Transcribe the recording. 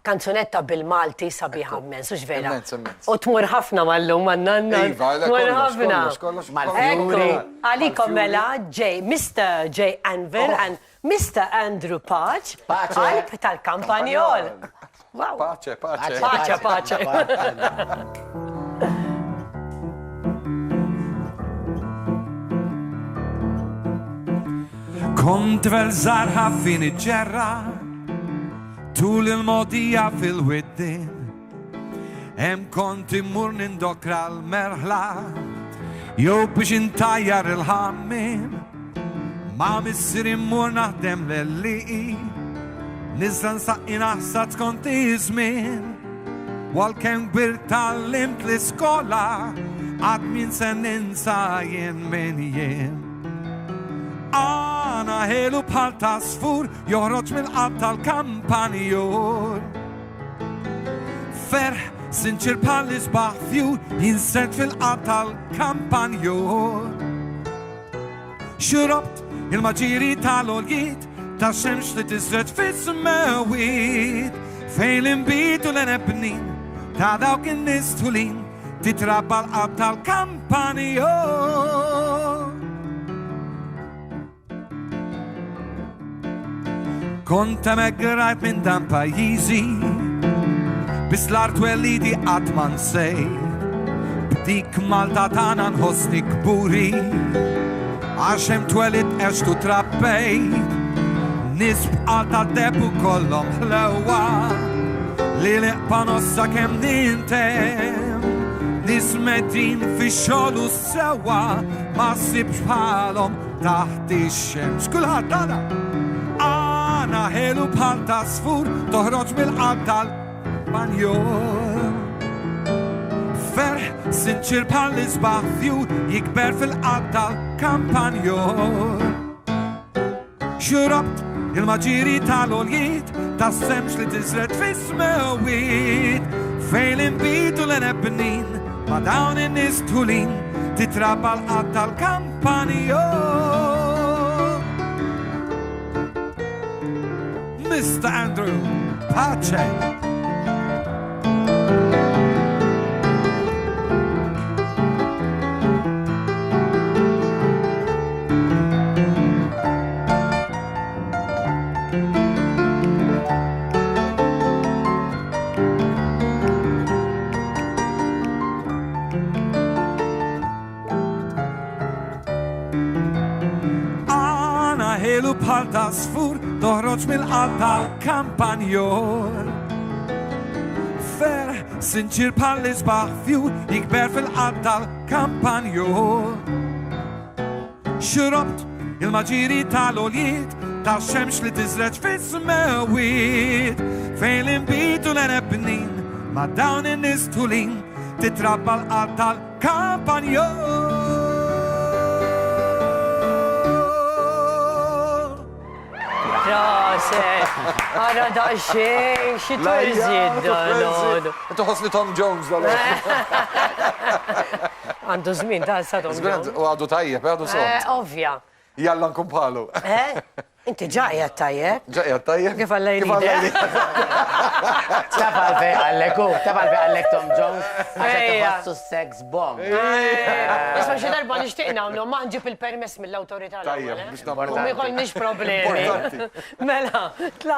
kanzunetta bil-Malti sabiħa immens, ux vera. Immens. U tmur ħafna mal-lum għannanna. Tmur ħafna. Mal-fjuri. Għalikom mela Mr. J. Janvil and Mr. Andrew Paċ. Qalb tal-Kampanjol. Wow. Paċe. Kont vel zarħa fin iġġerra, tul il-modija fil-widdin, kont immur nindokra l-merħla, jew biex intajjar il-ħammin, ma missir immur naħdem l-liqi, nizza nsaqi naħsat kont iżmin, wal-kem gbir tal-limt l-iskola, għad min sen ninsa jien min jien. Għana ħelu bħal ta' sfur joħroġ mill-qalb tal-Kampanjol. Ferħ sinċir bħal isbaħ fjur jinsert fil-qalb tal-Kampanjol. Xurobt il-maġiri tal-oljiet ta' xemx li tisret fis-mewit fejn l-imbitu l-enebnin ta' dawk in-nistulin titrabba l-qalb tal-Kampanjol. Kont emeggrajt minn dan pajjiżi, bis l-art welidi qatt ma nsejt, b'dik Malta tagħna nħossni kburi, għax hemm twelid għextu trabbejt, nies bqal tad-debu kollhom ħlewwa, li l-iqpa nossa kemm nintem, nies medin fix-xogħol u sewwa, ma ssibx bħalhom taħt ix-xemx. Kulħadd tagħna għana ħelu bħal ta' sfur toħroġ mill-qalb tal-Kampanjol. Ferħ sinċir bħal isbaħ fjur jikber fil-qalb tal-Kampanjol. Xurobt il-maġiri tal-oljiet ta' semx li tisret fis-mewit fejn l-imbitu l-enebnin ma' dawn in-nies tulin titrabba l-qalb tal-Kampanjol. Mr. Andrew Pace. Ana ħelu bħal ta' sfur toħroġ mill-qalb tal-Kampanjol. Ferħ sinċir bħal isbaħ fjur jikber fil-qalb tal-Kampanjol. Xurobt il-maġiri tal-oljiet ta' xemx li tiżreġ fis-mewit fejn l-imbitu l-enebnin ma' dawn in-nies tulin titrabba l-qalb tal-Kampanjol. Proset, għara daċxej, xitu iżid dal-għodu. Intu ħosni Tom Jones dal Għandu zmin ta' sa' Tom Jones. U għadu tajjeb, għadu sot. Ovvja. Jalla nkumpalu. Inti ġaqja tajjeb. Ġaqja tajjeb? Kif għallajli? Tafal fej għallek Tom Jones, għaxa tħossu sex bomb. Isma xie darba nishtiqna għamlu, ma nġib il-permess mill-autorità. Tajjeb, biex U mi kollniex problemi. Mela,